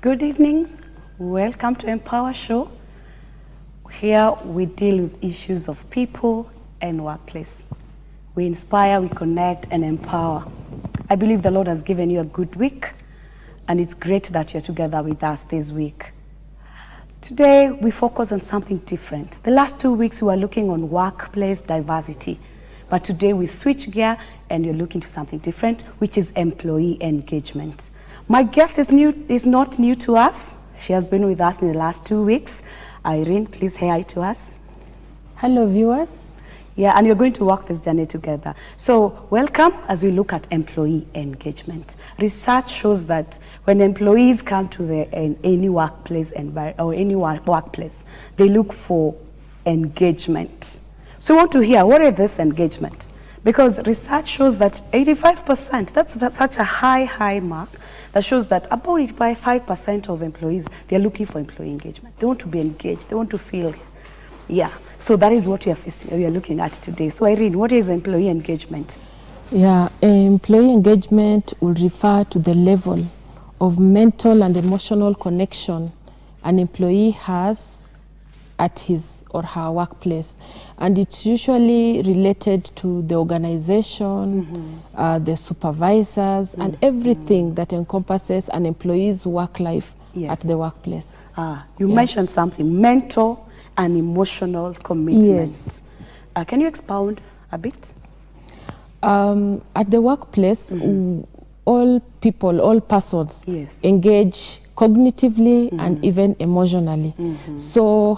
Good evening. Welcome to Empower Show. Here we deal with issues of people and workplace. We inspire, we connect, and empower. I believe the Lord has given you a good week, and it's great that you're together with us this week. Today, we focus on something different. The last 2 weeks, we were looking on workplace diversity. But today, we switch gear, and you're looking to something different, which is employee engagement. My guest is not new to us. She has been with us in the last 2 weeks. Irene, please say hi to us. Hello, viewers. Yeah, and you're going to walk this journey together. So welcome as we look at employee engagement. Research shows that when employees come to any workplace workplace, they look for engagement. So we want to hear, what is this engagement? Because research shows that 85%, that's such a high mark, that shows that about 85% of employees, they're looking for employee engagement. They want to be engaged. They want to feel, yeah. So that is what we are looking at today. So Irene, what is employee engagement? Yeah, employee engagement will refer to the level of mental and emotional connection an employee has at his or her workplace. And it's usually related to the organization, the supervisors, and everything that encompasses an employee's work life at the workplace. You mentioned something, mental and emotional commitment. Yes. Can you expound a bit? At the workplace, all people, all persons engage cognitively and even emotionally. So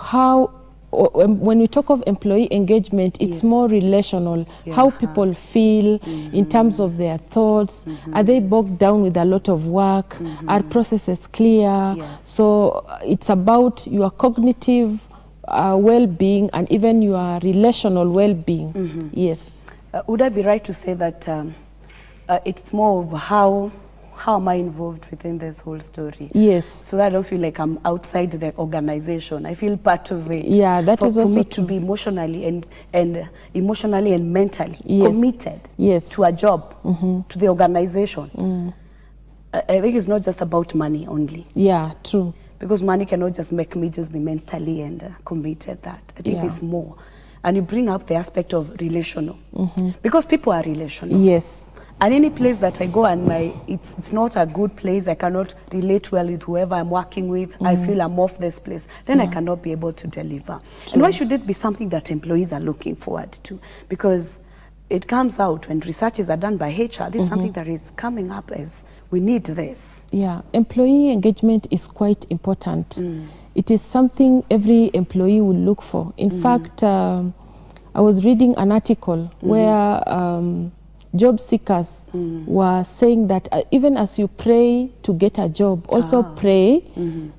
when we talk of employee engagement, it's more relational, how people feel in terms of their thoughts. Are they bogged down with a lot of work? Are processes clear? So it's about your cognitive well-being and even your relational well-being. Yes. Would I be right to say that it's more of how am I involved within this whole story? Yes. So that I don't feel like I'm outside the organization. I feel part of it. Yeah, that is also for me to be emotionally and mentally committed to a job, to the organization. I think it's not just about money only. Yeah, true. Because money cannot just make me just be mentally and committed that. I think it's more. And you bring up the aspect of relational. Because people are relational. Yes. And any place that I go and it's not a good place, I cannot relate well with whoever I'm working with, I feel I'm off this place, then I cannot be able to deliver. True. And why should it be something that employees are looking forward to? Because it comes out when researches are done by HR, this is something that is coming up as we need this. Yeah, employee engagement is quite important. It is something every employee will look for. In fact, I was reading an article where job seekers were saying that even as you pray to get a job, also pray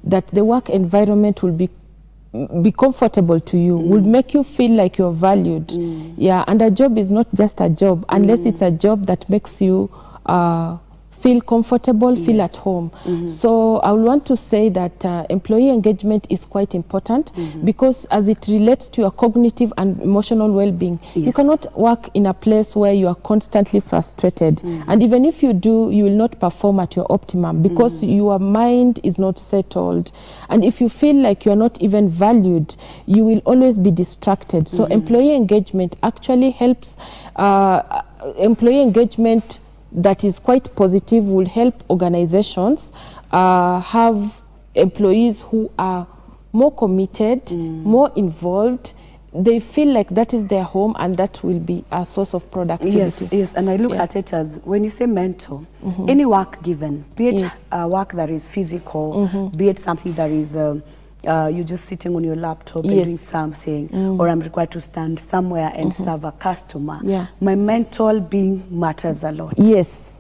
that the work environment will be comfortable to you, will make you feel like you're valued. Yeah, and a job is not just a job unless it's a job that makes you feel comfortable, feel at home. So I would want to say that employee engagement is quite important because as it relates to your cognitive and emotional well-being, you cannot work in a place where you are constantly frustrated. And even if you do, you will not perform at your optimum because your mind is not settled. And if you feel like you're not even valued, you will always be distracted. So employee engagement actually helps, employee engagement that is quite positive will help organizations have employees who are more committed, more involved. They feel like that is their home and that will be a source of productivity. Yes, and I look at it as, when you say mental, any work given, be it work that is physical, be it something that is you're just sitting on your laptop and doing something, or I'm required to stand somewhere and serve a customer. My mental being matters a lot. Yes.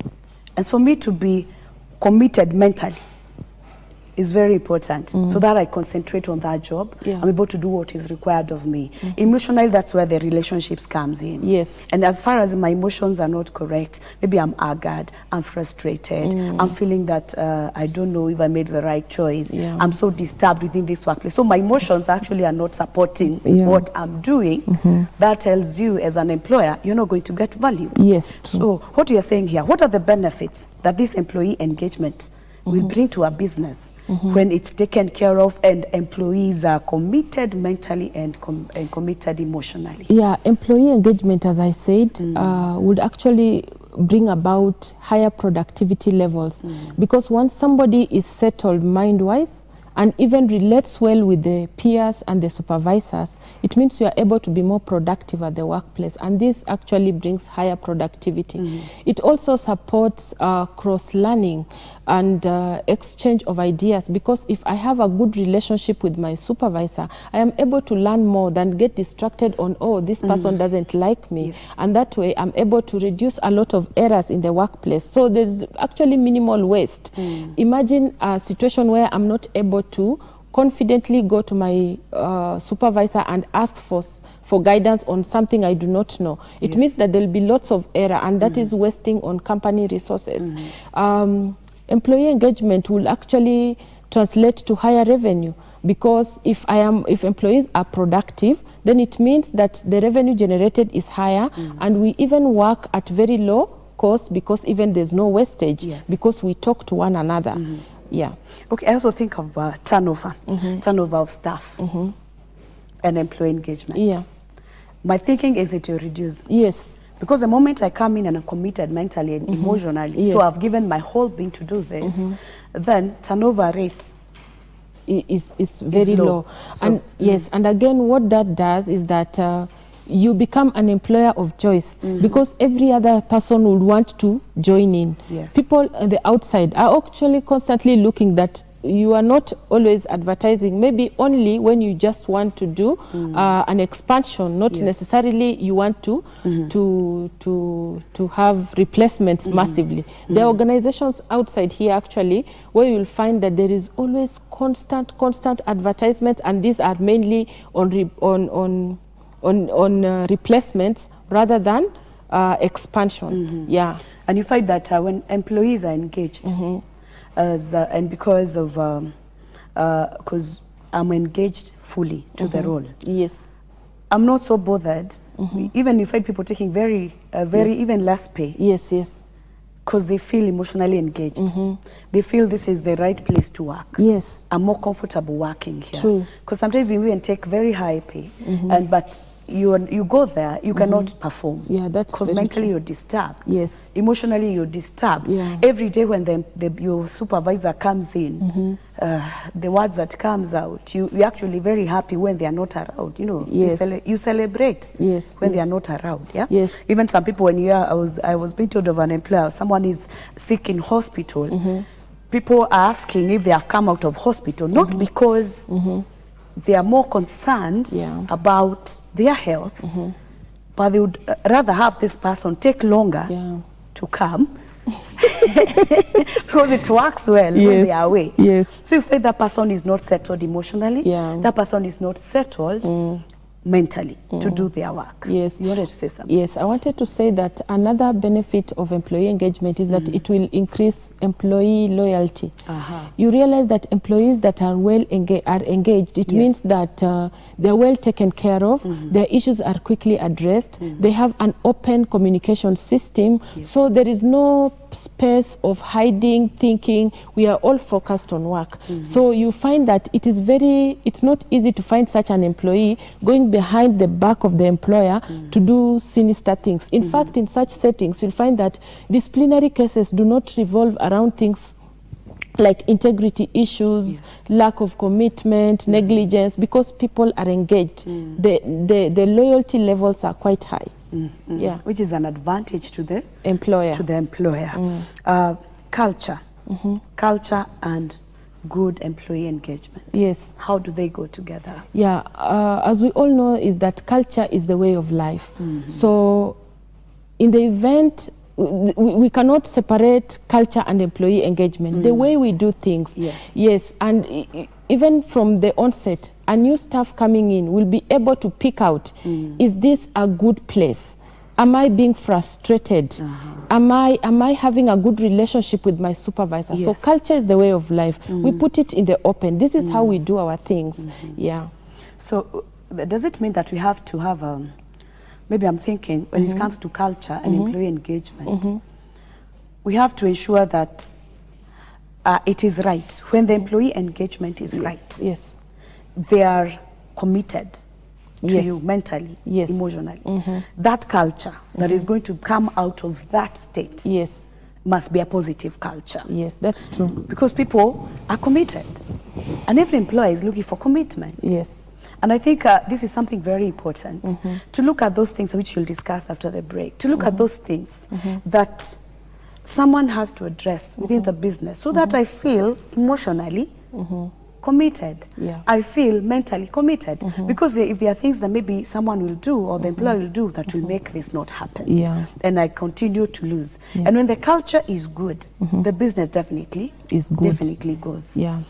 And for me to be committed mentally is very important, so that I concentrate on that job. I'm able to do what is required of me. Emotionally, that's where the relationships comes in. Yes. And as far as my emotions are not correct, maybe I'm angered, I'm frustrated, I'm feeling that I don't know if I made the right choice. I'm so disturbed within this workplace. So my emotions actually are not supporting what I'm doing. That tells you as an employer, you're not going to get value. Yes. True. So what you're saying here, what are the benefits that this employee engagement will bring to a business when it's taken care of and employees are committed mentally and committed emotionally. Yeah, employee engagement, as I said, would actually bring about higher productivity levels, because once somebody is settled mind-wise and even relates well with the peers and the supervisors, it means you are able to be more productive at the workplace, and this actually brings higher productivity. It also supports cross-learning and exchange of ideas, because if I have a good relationship with my supervisor, I am able to learn more than get distracted on, oh, this person doesn't like me. And that way I'm able to reduce a lot of errors in the workplace. So there's actually minimal waste. Imagine a situation where I'm not able to confidently go to my supervisor and ask for guidance on something I do not know. It means that there'll be lots of error, and that is wasting on company resources. Employee engagement will actually translate to higher revenue, because if employees are productive, then it means that the revenue generated is higher, and we even work at very low cost, because even there's no wastage, because we talk to one another. Yeah. Okay, I also think of turnover of staff and employee engagement. Yeah. My thinking is it will reduce. Yes. Because the moment I come in and I'm committed mentally and emotionally, so I've given my whole being to do this, then turnover rate is very low. So, and yes, and again, what that does is that you become an employer of choice, because every other person would want to join in. People on the outside are actually constantly looking that you are not always advertising, maybe only when you just want to do an expansion, not necessarily you want to have replacements massively. There are organizations outside here actually where you'll find that there is always constant advertisements, and these are mainly on replacements rather than expansion. Yeah. And you find that when employees are engaged, and because of because I'm engaged fully to the role. Yes. I'm not so bothered. Even you find people taking very even less pay. Yes, yes. Because they feel emotionally engaged. They feel this is the right place to work. Yes. I'm more comfortable working here. True. Because sometimes you even take very high pay, but you go there, you cannot perform. Yeah, that's because mentally you're disturbed. Yes. Emotionally you're disturbed. Yeah. Every day when your supervisor comes in, the words that comes out, you're actually very happy when they are not around. You know, you celebrate when they are not around. Yeah. Yes. Even some people, when I was being told of an employer, someone is sick in hospital. People are asking if they have come out of hospital, not because they are more concerned about their health, but they would rather have this person take longer to come because it works well when they are away. Yes. So if that person is not settled emotionally, that person is not settled mentally to do their work. Yes. You wanted to say something? Yes, I wanted to say that another benefit of employee engagement is that it will increase employee loyalty. You realize that employees that are engaged, it means that they're well taken care of, their issues are quickly addressed, they have an open communication system, so there is no space of hiding, thinking. We are all focused on work. So you find that it's not easy to find such an employee going behind the back of the employer to do sinister things. In fact, in such settings, you'll find that disciplinary cases do not revolve around things like integrity issues, lack of commitment, negligence, because people are engaged. The loyalty levels are quite high. Yeah, which is an advantage to the employer. Culture, culture and good employee engagement. Yes. How do they go together? Yeah, as we all know, is that culture is the way of life. So in the event, we cannot separate culture and employee engagement. The way we do things. Yes, and even from the onset, a new staff coming in will be able to pick out, is this a good place? Am I being frustrated? Am I having a good relationship with my supervisor? So culture is the way of life. We put it in the open. This is how we do our things. Yeah. So does it mean that we have to have maybe I'm thinking when it comes to culture and employee engagement, we have to ensure that it is right. When the employee engagement is right, Yes. they are committed to Yes. you mentally, Yes. emotionally. That culture that is going to come out of that state Yes. must be a positive culture. Yes, that's true. Because people are committed. And every employer is looking for commitment. Yes. And I think this is something very important, to look at those things which we'll discuss after the break, to look at those things that someone has to address within the business so that I feel emotionally committed. Yeah. I feel mentally committed. Because if there are things that maybe someone will do or the employer will do that will make this not happen, Yeah. and I continue to lose. Yeah. And when the culture is good, the business definitely goes. Yeah.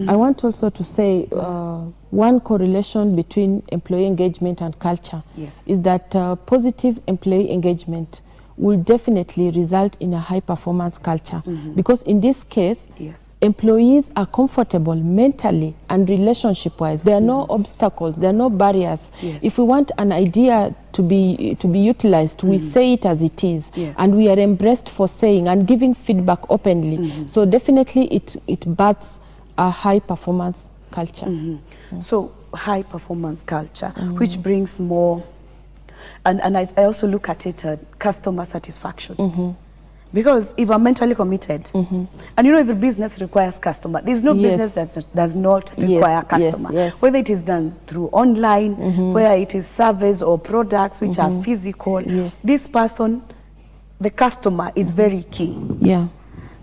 I want also to say one correlation between employee engagement and culture Yes. is that positive employee engagement will definitely result in a high performance culture, because in this case, Yes. employees are comfortable mentally and relationship wise. There are no obstacles, there are no barriers. Yes. If we want an idea to be utilized, we say it as it is. Yes. And we are embraced for saying and giving feedback openly. So definitely it births a high performance culture. So high performance culture, which brings more, and I also look at it customer satisfaction. Because if I'm mentally committed, and you know every business requires customer. There's no business that does not require customer. Yes. Whether it is done through online, where it is service or products which are physical, this person, the customer is very key. Yeah.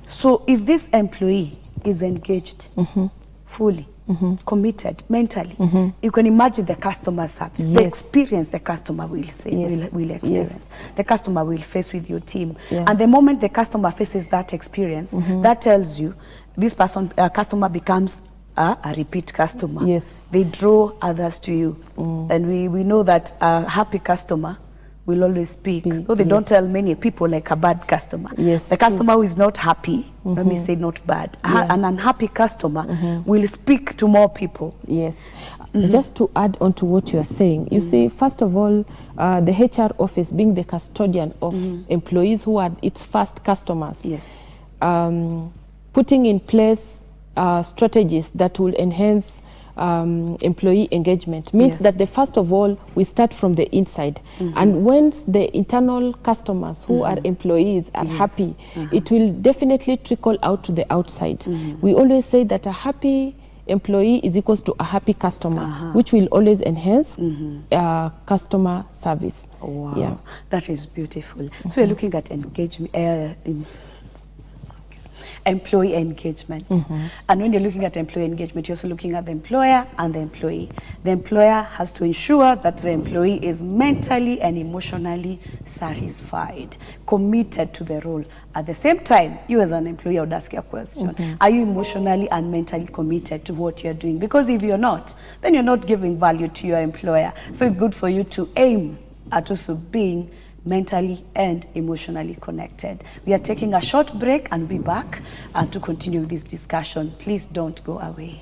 So if this employee is engaged fully, committed mentally, you can imagine the customer service, the experience the customer will say, will experience. The customer will face with your team. And the moment the customer faces that experience, that tells you this person, customer becomes a repeat customer. Yes. They draw others to you. And we know that a happy customer will always speak. Though they don't tell many people like a bad customer. Yes, the customer who is not happy, let me say not bad, an unhappy customer will speak to more people. Yes. Just to add on to what you are saying, you see, first of all, the HR office being the custodian of employees who are its first customers. Yes. Putting in place strategies that will enhance employee engagement means that first of all we start from the inside, and once the internal customers who are employees are happy, it will definitely trickle out to the outside. We always say that a happy employee is equals to a happy customer, which will always enhance customer service. Wow, yeah. That is beautiful. So we're looking at engagement, employee engagement. And when you're looking at employee engagement, you're also looking at the employer and the employee. The employer has to ensure that the employee is mentally and emotionally satisfied, committed to the role. At the same time, you as an employee, I would ask you a question. Are you emotionally and mentally committed to what you're doing? Because if you're not, then you're not giving value to your employer. So it's good for you to aim at also being mentally and emotionally connected. We are taking a short break and be back to continue this discussion. Please don't go away.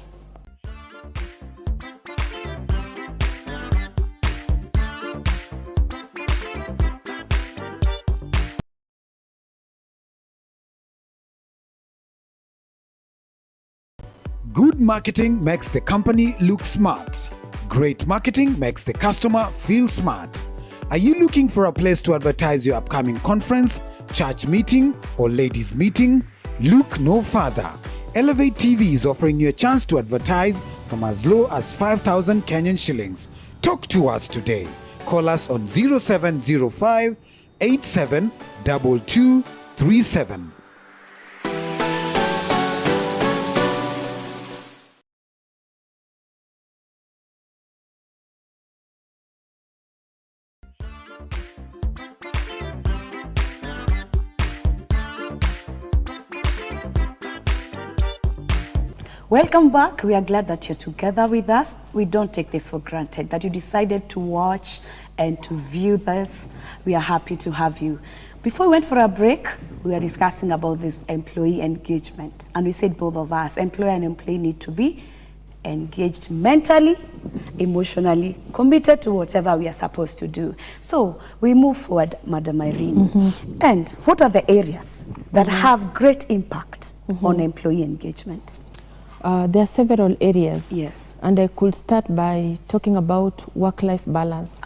Good marketing makes the company look smart. Great marketing makes the customer feel smart. Are you looking for a place to advertise your upcoming conference, church meeting, or ladies' meeting? Look no further. Elevate TV is offering you a chance to advertise from as low as 5,000 Kenyan shillings. Talk to us today. Call us on 0705 872237. Welcome back. We are glad that you're together with us. We don't take this for granted, that you decided to watch and to view this. We are happy to have you. Before we went for a break, we were discussing about this employee engagement. And we said both of us, employer and employee, need to be engaged mentally, emotionally, committed to whatever we are supposed to do. So we move forward, Madam Irene. And what are the areas that have great impact on employee engagement? There are several areas. Yes. And I could start by talking about work-life balance.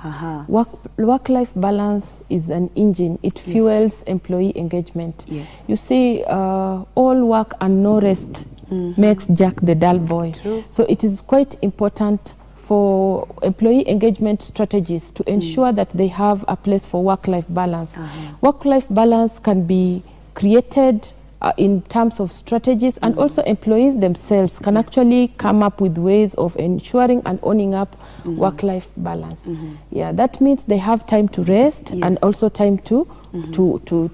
Work-life balance is an engine. It fuels employee engagement. Yes. You see, all work and no rest makes Jack the dull boy. True. So it is quite important for employee engagement strategies to ensure that they have a place for work-life balance. Work-life balance can be created in terms of strategies, and also employees themselves can actually come up with ways of ensuring and owning up work-life balance. Yeah, that means they have time to rest and also time to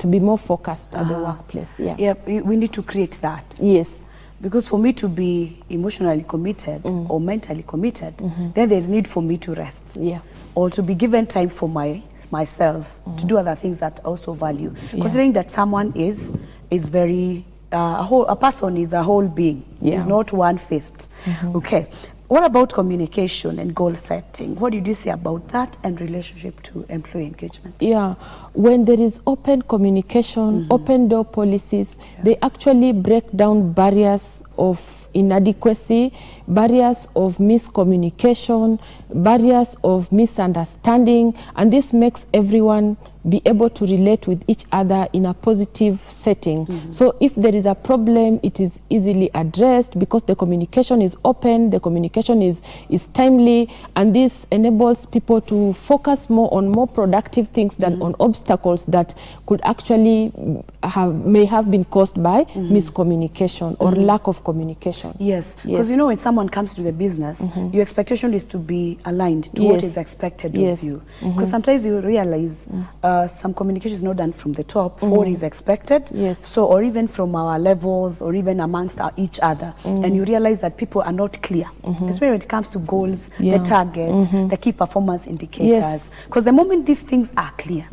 be more focused at the workplace. Yeah, we need to create that. Yes. Because for me to be emotionally committed or mentally committed, then there's need for me to rest. Yeah. Or to be given time for myself to do other things that I also value. Considering that someone is very, a person is a whole being. It's not one fist. Okay. What about communication and goal setting? What did you say about that and relationship to employee engagement? Yeah, when there is open communication, open door policies, they actually break down barriers of inadequacy, barriers of miscommunication, barriers of misunderstanding, and this makes everyone be able to relate with each other in a positive setting. So if there is a problem, it is easily addressed because the communication is open, the communication is timely, and this enables people to focus more on more productive things than on obstacles that could actually may have been caused by miscommunication or lack of communication. Yes, because you know when someone comes to the business, your expectation is to be aligned to what is expected of you. Because sometimes you realize some communication is not done from the top, what is expected, so or even from our levels or even amongst each other, and you realize that people are not clear, especially when it comes to goals, the targets, the key performance indicators, because the moment these things are clear,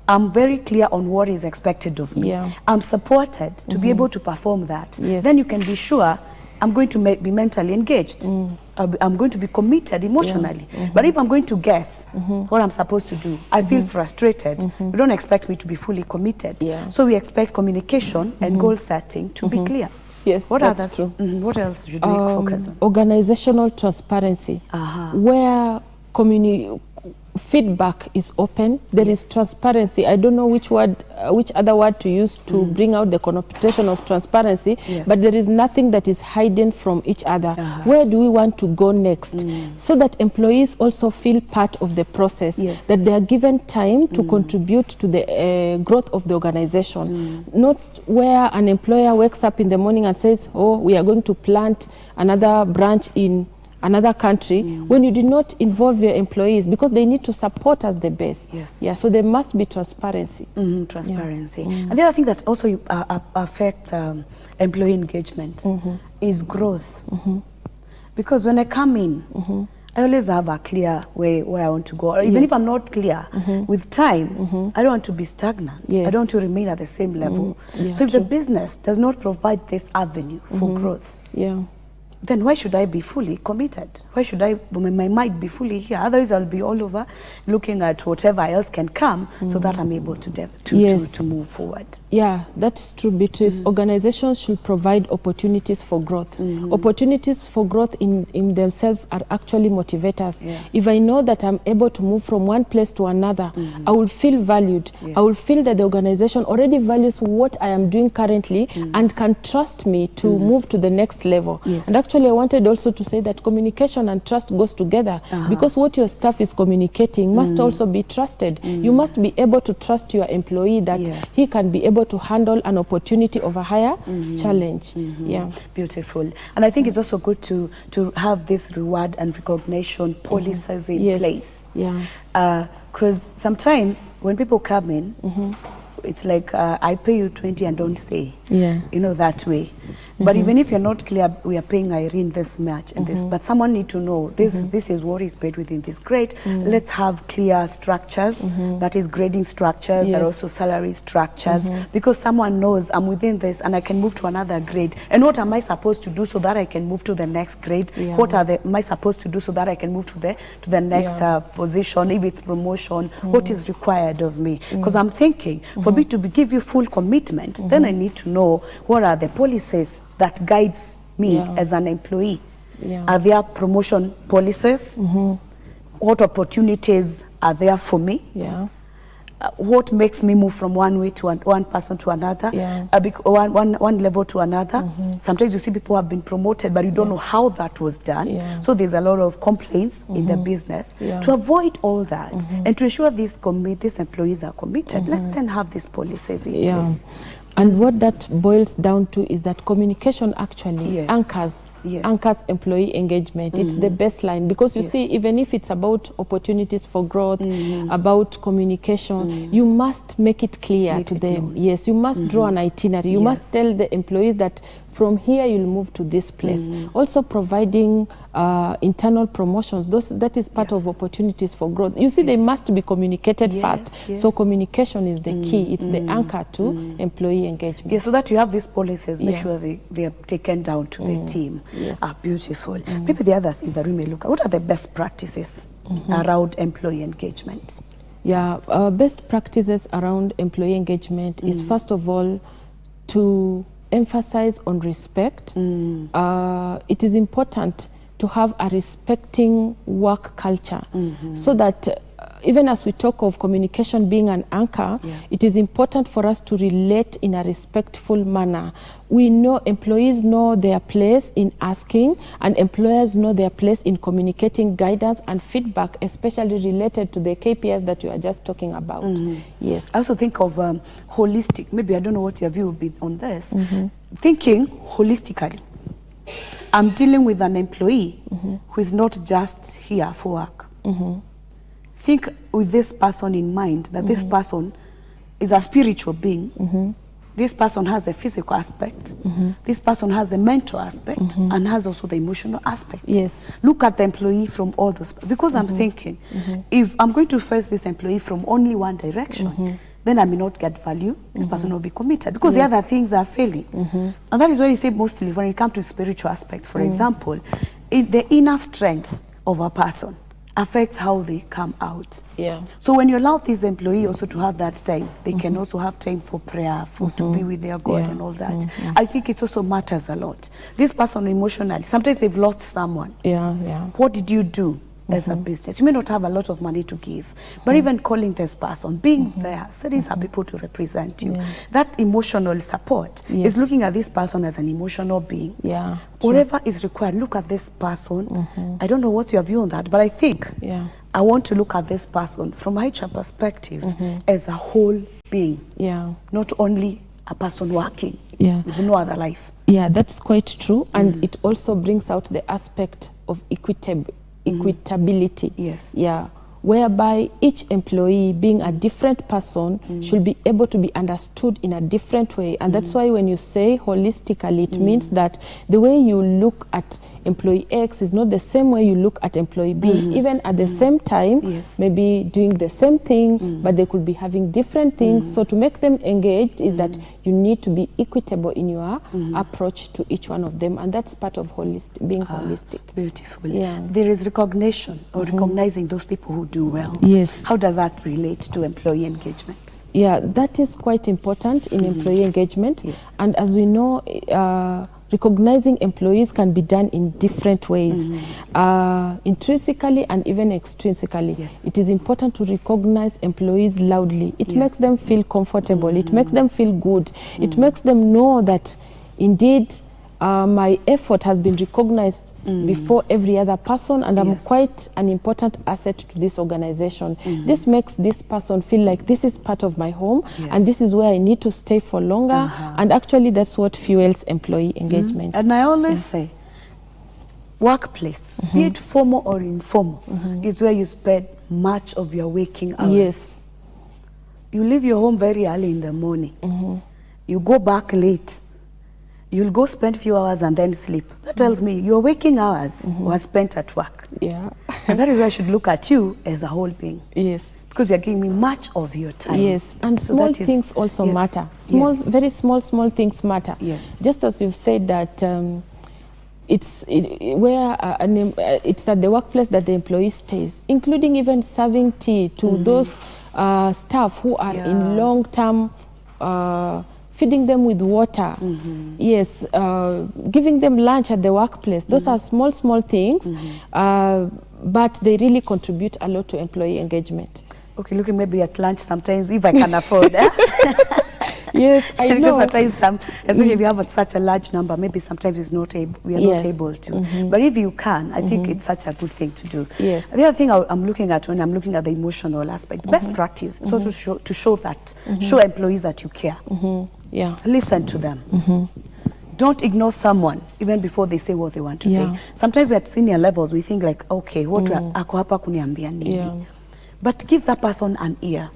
I'm very clear on what is expected of me. I'm supported to be able to perform that. Then you can be sure I'm going to be mentally engaged. I'm going to be committed emotionally. But if I'm going to guess what I'm supposed to do, I feel frustrated. You don't expect me to be fully committed. So we expect communication and goal setting to be clear. Yes, what that's true. What else should we focus on? Organizational transparency, where feedback is open, there is transparency. I don't know which other word to use to bring out the connotation of transparency, but there is nothing that is hidden from each other. Where do we want to go next? So that employees also feel part of the process, that they are given time to contribute to the growth of the organization. Not where an employer wakes up in the morning and says, oh, we are going to plant another branch in another country, when you did not involve your employees, because they need to support us the best. Yeah, so there must be transparency. Transparency. And the other thing that also affects employee engagement is growth. Because when I come in, I always have a clear way where I want to go. Or even if I'm not clear, with time, I don't want to be stagnant. I don't want to remain at the same level. So if the business does not provide this avenue for growth, then why should I be fully committed? Why should my mind be fully here? Otherwise, I'll be all over looking at whatever else can come so that I'm able to move forward. Yeah, that's true, Beatrice. Organizations should provide opportunities for growth. Opportunities for growth in themselves are actually motivators. If I know that I'm able to move from one place to another, I will feel valued. I will feel that the organization already values what I am doing currently and can trust me to move to the next level. And actually, I wanted also to say that communication and trust goes together, because what your staff is communicating must also be trusted. You must be able to trust your employee that he can be able to handle an opportunity of a higher challenge. Yeah, beautiful. And I think it's also good to have this reward and recognition policies in place. Because sometimes when people come in, it's like I pay you 20 and don't say, you know, that way. But even if you're not clear, we are paying Irene this much and this, but someone need to know this is what is paid within this grade. Let's have clear structures, that is grading structures, that are also salary structures, because someone knows I'm within this and I can move to another grade. And what am I supposed to do so that I can move to the next grade? What am I supposed to do so that I can move to the next position, if it's promotion? What is required of me? Because I'm thinking, for me to give you full commitment, then I need to know know what are the policies that guides me as an employee. Are there promotion policies? What opportunities are there for me? What makes me move from one way to one person to another, one level to another. Sometimes you see people have been promoted, but you don't know how that was done. So there's a lot of complaints in the business. To avoid all that and to ensure these employees are committed, let's then have these policies in place. And what that boils down to is that communication actually anchors employee engagement. It's the baseline, because you see, even if it's about opportunities for growth, about communication, you must make it clear to them. Yes, you must draw an itinerary. You must tell the employees that from here you'll move to this place. Also providing internal promotions, that is part of opportunities for growth. You see, they must be communicated first. So communication is the key. It's the anchor to employee engagement. So that you have these policies, make sure they are taken down to the team. Beautiful. Maybe the other thing that we may look at, what are the best practices around employee engagement? Best practices around employee engagement is, first of all, to emphasize on respect. It is important to have a respecting work culture, so that even as we talk of communication being an anchor, it is important for us to relate in a respectful manner. We know employees know their place in asking, and employers know their place in communicating guidance and feedback, especially related to the KPIs that you are just talking about. I also think of holistic, maybe I don't know what your view would be on this, thinking holistically. I'm dealing with an employee who is not just here for work. Think with this person in mind, that this person is a spiritual being. This person has the physical aspect. This person has the mental aspect and has also the emotional aspect. Look at the employee from all those, because I'm thinking, if I'm going to face this employee from only one direction, then I may not get value. This person will be committed, because the other things are failing. And that is why you say mostly when it comes to spiritual aspects, for example, the inner strength of a person affects how they come out. So when you allow this employee also to have that time, they can also have time for prayer, to be with their God and all that. I think it also matters a lot. This person emotionally, sometimes they've lost someone. What did you do as a business? You may not have a lot of money to give, but even calling this person, being there, so these are people to represent you. That emotional support is looking at this person as an emotional being. Whatever is required, look at this person. I don't know what's your view on that, but I think I want to look at this person from a HR perspective as a whole being, not only a person working with no other life. That's quite true, and it also brings out the aspect of equitability. Whereby each employee, being a different person, should be able to be understood in a different way. And that's why when you say holistically, it means that the way you look at employee X is not the same way you look at employee B, even at the same time, maybe doing the same thing, but they could be having different things. So to make them engaged is that you need to be equitable in your approach to each one of them, and that's part of being holistic. Beautiful. There is recognition, or recognizing those people who do well. How does that relate to employee engagement? That is quite important in employee engagement. And as we know, recognizing employees can be done in different ways, intrinsically and even extrinsically. It is important to recognize employees loudly. It makes them feel comfortable. It makes them feel good. It makes them know that indeed my effort has been recognized before every other person, and I'm quite an important asset to this organization. This makes this person feel like this is part of my home, and this is where I need to stay for longer. And actually, that's what fuels employee engagement. And I always say, workplace, be it formal or informal, is where you spend much of your waking hours. You leave your home very early in the morning. You go back late. You'll go spend a few hours and then sleep. That tells me your waking hours were spent at work. And that is why I should look at you as a whole being. Because you're giving me much of your time. And so small things also matter. Very small things matter. Just as you've said that it's at the workplace that the employee stays, including even serving tea to those staff who are in long-term feeding them with water, yes, giving them lunch at the workplace. Those are small, small things, but they really contribute a lot to employee engagement. Okay, looking maybe at lunch sometimes, if I can afford it. Yes, I know. Because sometimes, especially if you have such a large number, maybe sometimes it's not we are not able to. But if you can, I think it's such a good thing to do. Yes. The other thing I'm looking at when I'm looking at the emotional aspect, the best practice is also to show that, show employees that you care. Yeah. Listen to them. Don't ignore someone even before they say what they want to say. Sometimes we're at senior levels, we think like, okay, what ako hapa kuniambia nini? But give that person an ear.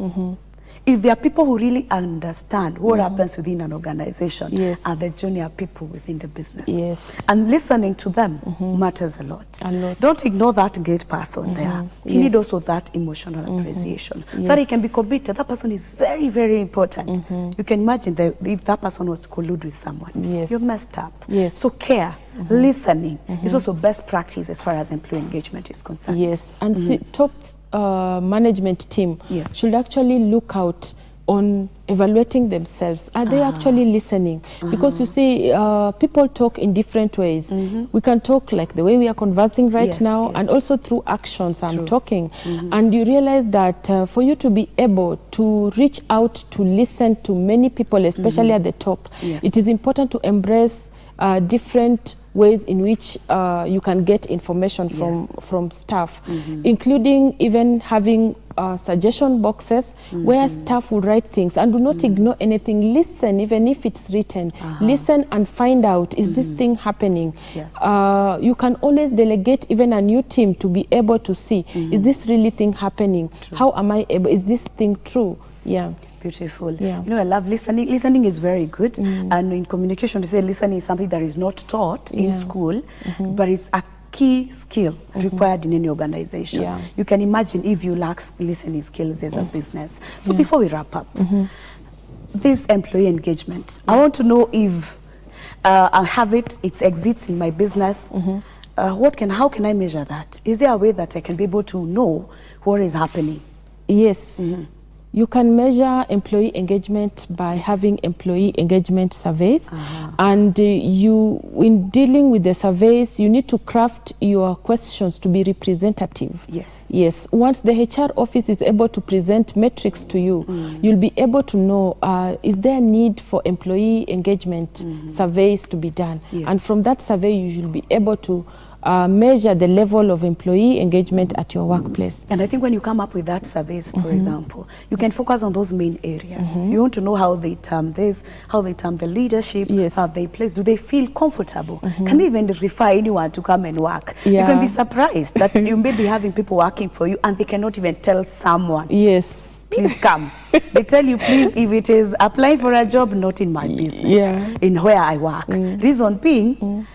If there are people who really understand what happens within an organization, are the junior people within the business. Yes. And listening to them matters a lot. Don't ignore that great person there. You need also that emotional appreciation. So that he can be committed. That person is very, very important. You can imagine that if that person was to collude with someone, you're messed up. Yes. So care, listening is also best practice as far as employee engagement is concerned. Yes. And see, top management team should actually look out on evaluating themselves. Are they actually listening? Because you see, people talk in different ways. We can talk like the way we are conversing right now, and also through actions. I'm talking. And you realize that for you to be able to reach out to listen to many people, especially at the top, it is important to embrace different ways in which you can get information from staff, including even having suggestion boxes where staff will write things, and do not ignore anything. Listen, even if it's written. Listen and find out, is this thing happening? You can always delegate even a new team to be able to see, is this really thing happening? How am I able, is this thing true? Yeah. Beautiful. Yeah. You know, I love listening. Listening is very good. And in communication, they say listening is something that is not taught in school, but it's a key skill required in any organization. You can imagine if you lack listening skills as a business. So before we wrap up, this employee engagement, I want to know if I have it exists in my business. How can I measure that? Is there a way that I can be able to know what is happening? Yes. You can measure employee engagement by having employee engagement surveys. And in dealing with the surveys, you need to craft your questions to be representative. Yes. Once the HR office is able to present metrics to you, you'll be able to know, is there a need for employee engagement surveys to be done? And from that survey, you should be able to measure the level of employee engagement at your workplace. And I think when you come up with that surveys, for example, you can focus on those main areas. You want to know how they term this, how they term the leadership, how they place, do they feel comfortable? Can they even refer anyone to come and work? You can be surprised that you may be having people working for you and they cannot even tell someone. Please come. They tell you, please, if it is apply for a job, not in my business, in where I work. Reason being,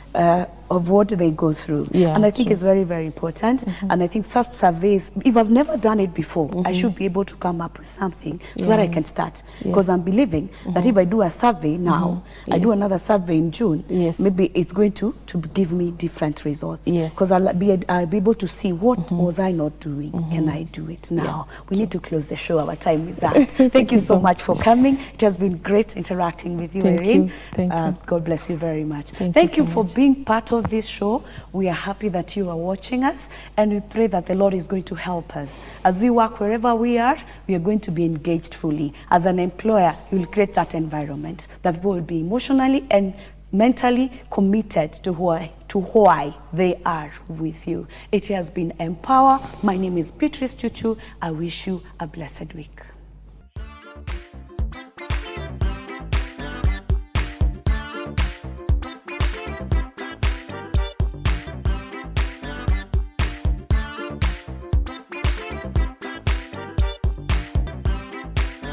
of what they go through. And I think it's very, very important. And I think such surveys, if I've never done it before, I should be able to come up with something so that I can start. Because I'm believing that if I do a survey now, I do another survey in June, maybe it's going to give me different results. Because I'll be able to see what was I not doing. Can I do it now? We need to close the show. Our time is up. Thank you so much for coming. It has been great interacting with you, Irene. Thank you. God bless you very much. Thank you for being part of this show. We are happy that you are watching us, and we pray that the Lord is going to help us. As we work wherever we are going to be engaged fully. As an employer, you will create that environment that people will be emotionally and mentally committed to why they are with you. It has been Empower. My name is Beatrice Chuchu. I wish you a blessed week.